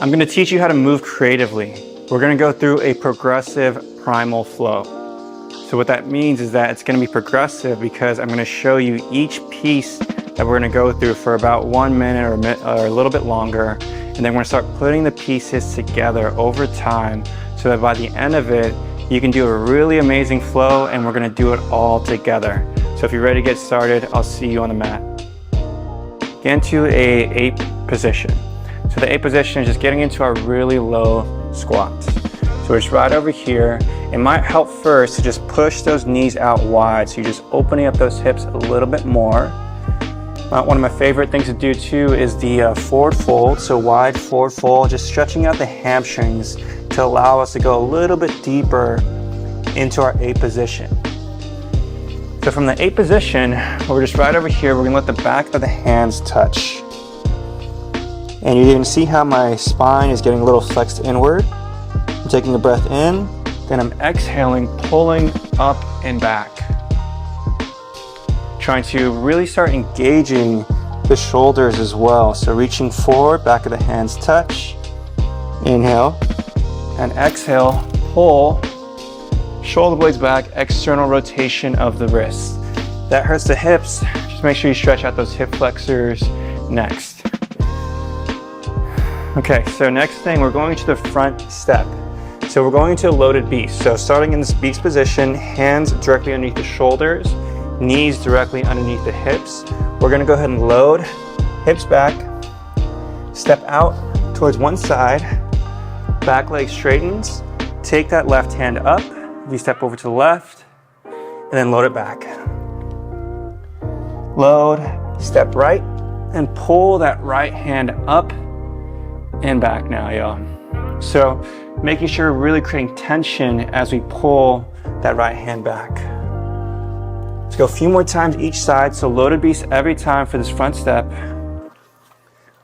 I'm gonna teach you how to move creatively. We're gonna go through a progressive primal flow. So what that means is that it's gonna be progressive because I'm gonna show you each piece that we're gonna go through for about 1 minute or a little bit longer. And then we're gonna start putting the pieces together over time so that by the end of it, you can do a really amazing flow, and we're gonna do it all together. So if you're ready to get started, I'll see you on the mat. Get into a 8 position. So the 8 position is just getting into our really low squats. So we're just right over here. It might help first to just push those knees out wide. So you're just opening up those hips a little bit more. One of my favorite things to do too is the forward fold. So wide forward fold, just stretching out the hamstrings to allow us to go a little bit deeper into our 8 position. So from the 8 position, we're just right over here, we're gonna let the back of the hands touch. And you can see how my spine is getting a little flexed inward. I'm taking a breath in, then I'm exhaling, pulling up and back. Trying to really start engaging the shoulders as well. So reaching forward, back of the hands touch. Inhale, and exhale, pull, shoulder blades back, external rotation of the wrists. That hurts the hips. Just make sure you stretch out those hip flexors next. Okay, so next thing, we're going to the front step. So we're going to a loaded beast. So starting in this beast position, hands directly underneath the shoulders, knees directly underneath the hips. We're gonna go ahead and load, hips back, step out towards one side, back leg straightens, take that left hand up, you step over to the left, and then load it back. Load, step right, and pull that right hand up and back now, y'all. So making sure we're really creating tension as we pull that right hand back. Let's go a few more times each side. So loaded beast every time for this front step.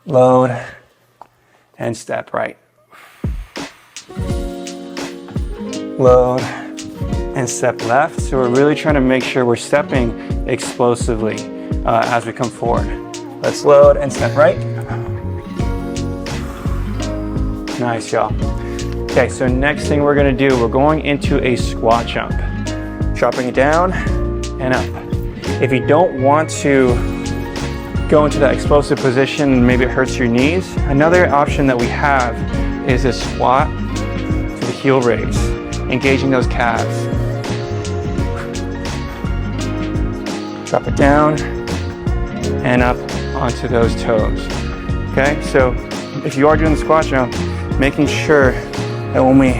Load and step right. Load and step left. So we're really trying to make sure we're stepping explosively as we come forward. Let's load and step right. Nice, y'all. Okay, so next thing we're gonna do, we're going into a squat jump. Dropping it down and up. If you don't want to go into that explosive position, maybe it hurts your knees, another option that we have is a squat to the heel raise, engaging those calves. Drop it down and up onto those toes. Okay, so if you are doing the squat jump, making sure that when we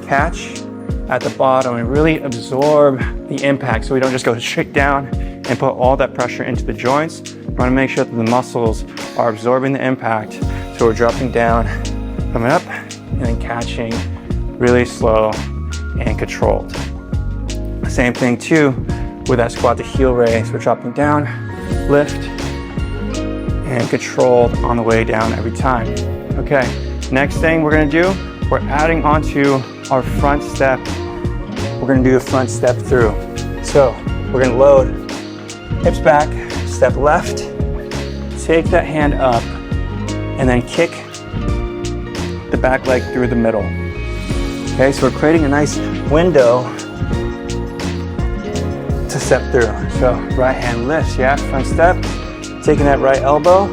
catch at the bottom and really absorb the impact so we don't just go straight down and put all that pressure into the joints. We want to make sure that the muscles are absorbing the impact. So we're dropping down, coming up, and then catching really slow and controlled. Same thing too with that squat to heel raise. We're dropping down, lift, and controlled on the way down every time. Okay, next thing we're gonna do, we're adding onto our front step. We're gonna do a front step through. So we're gonna load, hips back, step left, take that hand up, and then kick the back leg through the middle. Okay, so we're creating a nice window to step through. So right hand lifts, yeah, front step, taking that right elbow,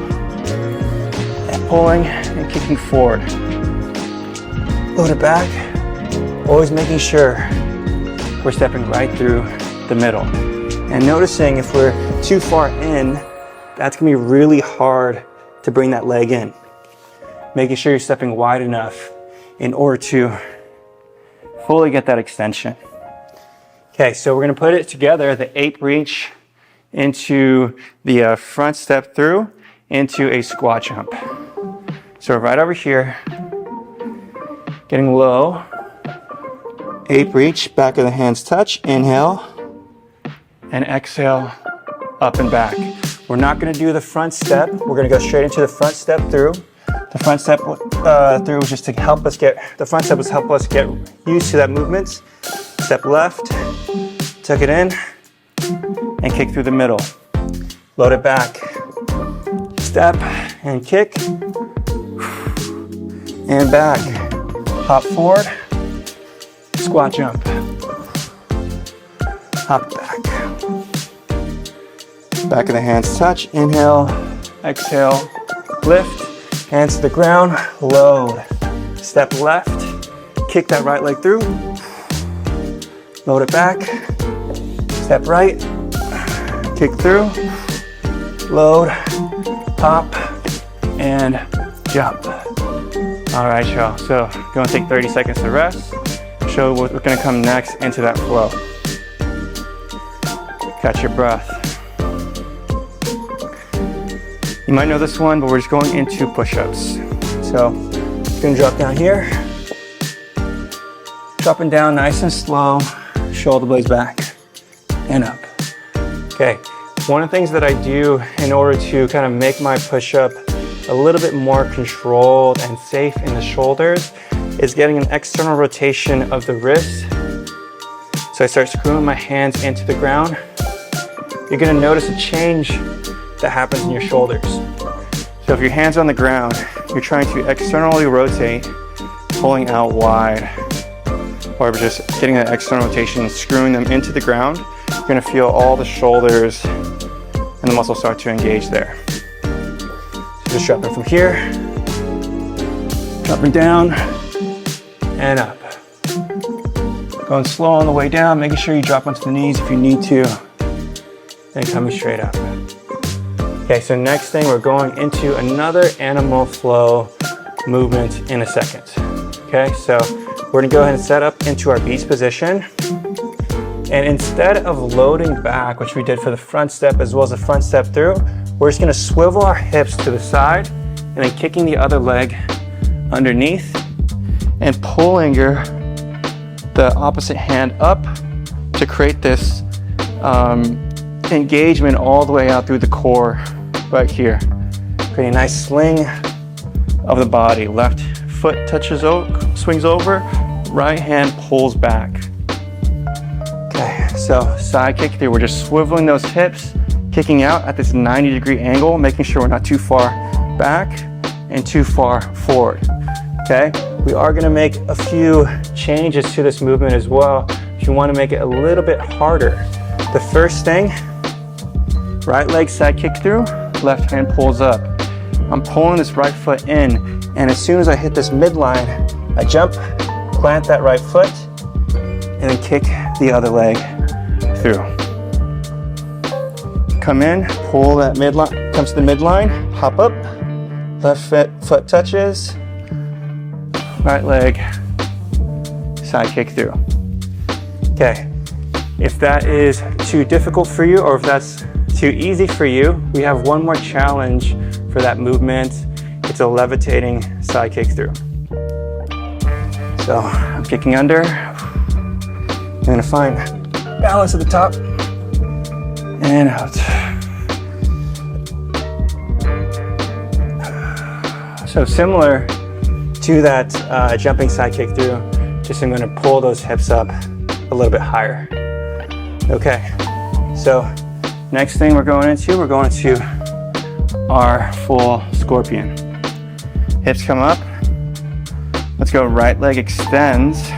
and pulling and kicking forward. Load it back, always making sure we're stepping right through the middle. And noticing if we're too far in, that's gonna be really hard to bring that leg in. Making sure you're stepping wide enough in order to fully get that extension. Okay, so we're gonna put it together, the 8 reach into the front step through into a squat jump. So right over here, getting low, 8 reach, back of the hands touch, inhale, and exhale, up and back. We're not gonna do the front step, we're gonna go straight into the front step through. The front step through was just to help us get, the front step was help us get used to that movement. Step left, tuck it in, and kick through the middle. Load it back. Step and kick. and back. Hop forward, squat jump. Hop back. Back of the hands touch, inhale, exhale, lift, hands to the ground, load. Step left, kick that right leg through, load it back, step right, kick through, load, hop, and jump. All right, y'all, so gonna take 30 seconds to rest, show what's gonna come next into that flow. Catch your breath. You might know this one, but we're just going into push-ups. So, gonna drop down here, dropping down nice and slow, shoulder blades back and up. Okay, one of the things that I do in order to kind of make my push-up a little bit more controlled and safe in the shoulders is getting an external rotation of the wrist. So I start screwing my hands into the ground. You're gonna notice a change that happens in your shoulders. So if your hand's on the ground, you're trying to externally rotate, pulling out wide, or just getting that external rotation and screwing them into the ground, you're gonna feel all the shoulders and the muscles start to engage there. So just dropping from here, dropping down, and up. Going slow on the way down, making sure you drop onto the knees if you need to, and coming straight up. Okay, so next thing, we're going into another animal flow movement in a second. Okay, so we're gonna go ahead and set up into our beast position. And instead of loading back, which we did for the front step as well as the front step through, we're just gonna swivel our hips to the side and then kicking the other leg underneath and pulling the opposite hand up to create this engagement all the way out through the core right here. Create a nice sling of the body. Left foot touches swings over, right hand pulls back. Okay, so side kick through. We're just swiveling those hips, kicking out at this 90-degree angle, making sure we're not too far back and too far forward. Okay, we are gonna make a few changes to this movement as well if you wanna make it a little bit harder. The first thing, right leg side kick through, left hand pulls up. I'm pulling this right foot in, and as soon as I hit this midline, I jump, plant that right foot, and then kick the other leg through. Come in, pull that midline, comes to the midline, hop up, left foot touches, right leg, side kick through. Okay, if that is too difficult for you or if that's too easy for you, we have one more challenge for that movement. It's a levitating side kick through. So I'm kicking under. I'm gonna find balance at the top and out. So similar to that jumping side kick through, just I'm gonna pull those hips up a little bit higher. Okay, so next thing we're going into our full scorpion. Hips come up. Let's go right leg extends.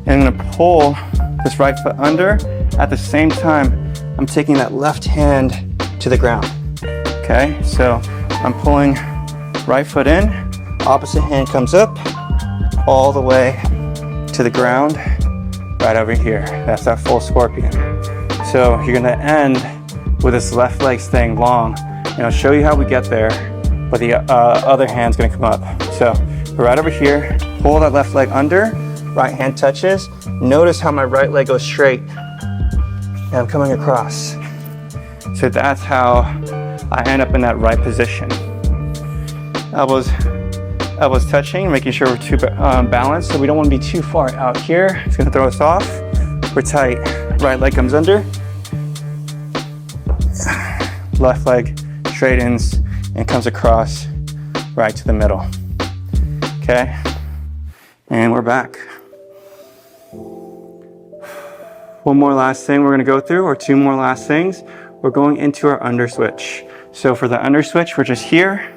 And I'm gonna pull this right foot under. At the same time, I'm taking that left hand to the ground. Okay, so I'm pulling right foot in, opposite hand comes up, all the way to the ground, right over here. That's that full scorpion. So you're gonna end with this left leg staying long. And I'll show you how we get there, but the other hand's gonna come up. So right over here, pull that left leg under, right hand touches. Notice how my right leg goes straight and I'm coming across. So that's how I end up in that right position. Elbows touching, making sure we're balanced, so we don't want to be too far out here. It's gonna throw us off. We're tight. Right leg comes under. Left leg straightens and comes across right to the middle. Okay, and we're back. One more last thing we're gonna go through, or two more last things. We're going into our under switch. So for the under switch, we're just here,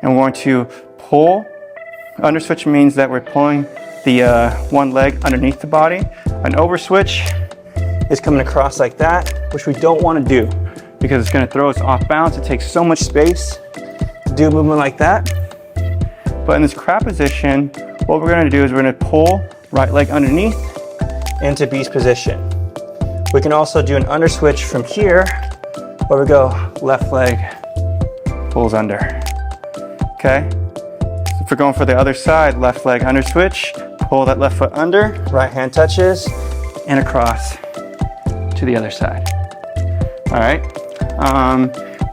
and we're going to pull Under switch means that we're pulling the one leg underneath the body. An over switch is coming across like that, which we don't want to do because it's going to throw us off balance. It takes so much space to do a movement like that. But in this crab position, what we're going to do is we're going to pull right leg underneath into beast position. We can also do an under switch from here where we go left leg pulls under. Okay? So if we're going for the other side, left leg under switch, pull that left foot under, right hand touches, and across to the other side. All right.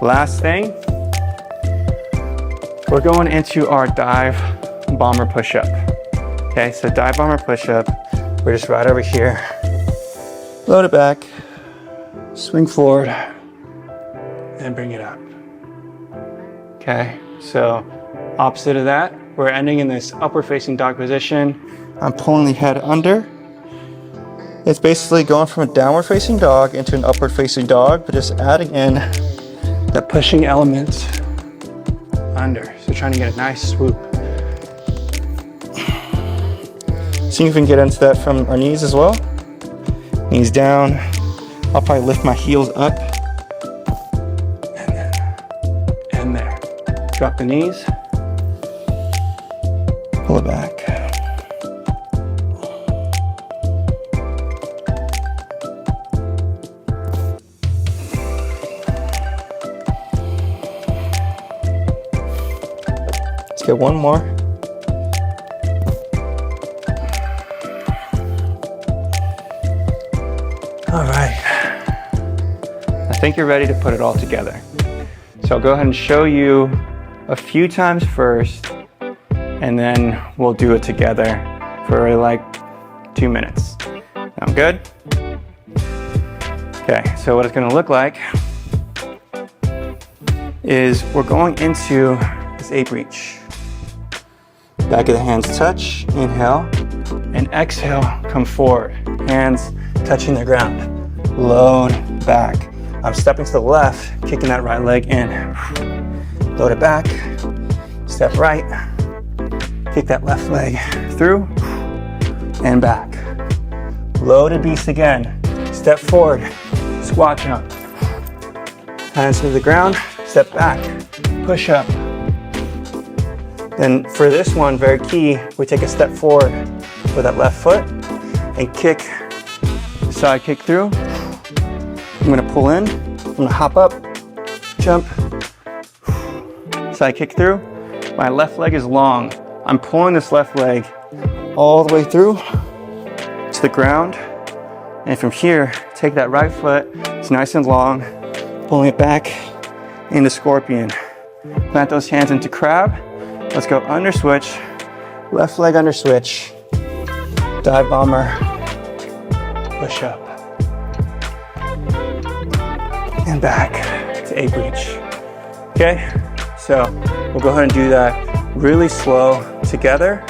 Last thing, we're going into our dive bomber push-up. Okay, so dive bomber push-up, we're just right over here. Load it back, swing forward, and bring it up. Okay, so opposite of that, we're ending in this upward facing dog position. I'm pulling the head under. It's basically going from a downward facing dog into an upward facing dog, but just adding in the pushing element under. So trying to get a nice swoop. See if we can get into that from our knees as well. Knees down. I'll probably lift my heels up. And there. Drop the knees. Pull it back. Let's get one more. All right. I think you're ready to put it all together. So I'll go ahead and show you a few times first, and then we'll do it together for like 2 minutes. Sound good? Okay, so what it's gonna look like is we're going into this ape reach. Back of the hands touch, inhale, and exhale, come forward. Hands touching the ground. Load back. I'm stepping to the left, kicking that right leg in. Load it back, step right, kick that left leg through, and back. Loaded beast again. Step forward, squat jump. Hands to the ground, step back, push up. Then for this one, very key, we take a step forward with that left foot and kick, side kick through. I'm gonna pull in, I'm gonna hop up, jump, side kick through. My left leg is long. I'm pulling this left leg all the way through to the ground. And from here, take that right foot, it's nice and long, pulling it back into scorpion. Plant those hands into crab. Let's go under switch, left leg under switch, dive bomber, push up, and back to ape reach. Okay, so we'll go ahead and do that really slow together.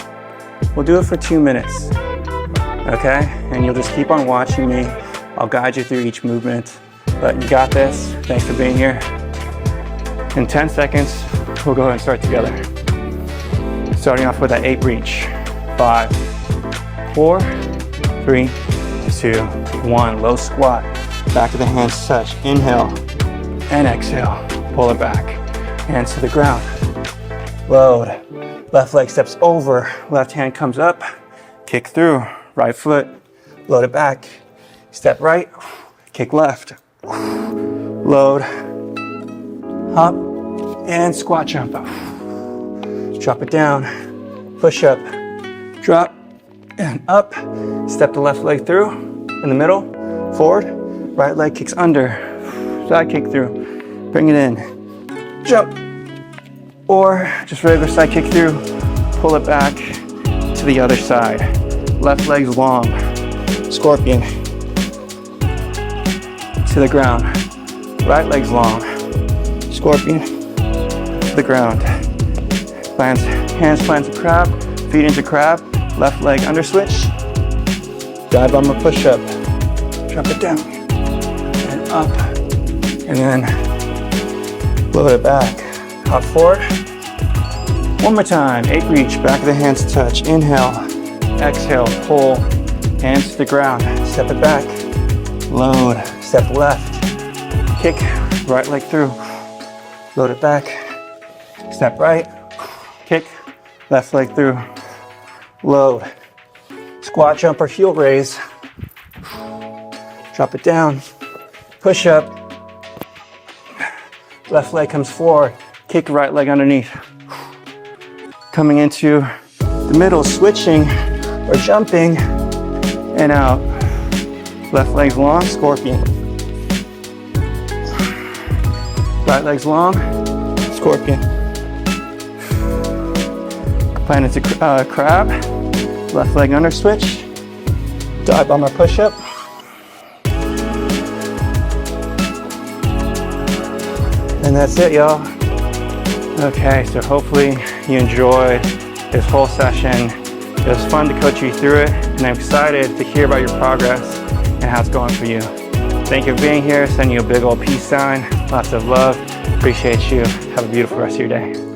We'll do it for 2 minutes, okay? And you'll just keep on watching me. I'll guide you through each movement, but you got this. Thanks for being here. In 10 seconds, we'll go ahead and start together. Starting off with that ape reach. 5, 4, 3, 2, 1. Low squat. Back of the hands touch. Inhale and exhale. Pull it back. Hands to the ground. Load. Left leg steps over. Left hand comes up. Kick through. Right foot. Load it back. Step right. Kick left. Load. Hop. And squat jump. Drop it down, push up, drop, and up. Step the left leg through, in the middle, forward, right leg kicks under, side kick through, bring it in, jump, or just regular side kick through, pull it back to the other side. Left leg's long, scorpion, to the ground, right leg's long, scorpion, to the ground. Plants, hands plant to crab, feet into crab, left leg under switch, dive bomber push up, drop it down, and up, and then load it back, hop forward, One more time, 8 reach, back of the hands touch. Inhale, exhale, pull, hands to the ground, step it back, load, step left, kick, right leg through, load it back, step right, kick, left leg through, load, squat jump or heel raise, drop it down, push up, left leg comes forward, kick right leg underneath, coming into the middle, switching or jumping and out, left leg's long, scorpion, right leg's long, scorpion, find it's a crab, left leg under switch, dive bomber push up, and that's it, y'all. Okay, so hopefully you enjoyed this whole session. It was fun to coach you through it, and I'm excited to hear about your progress and how it's going for you. Thank you for being here. Send you a big old peace sign. Lots of love. Appreciate you. Have a beautiful rest of your day.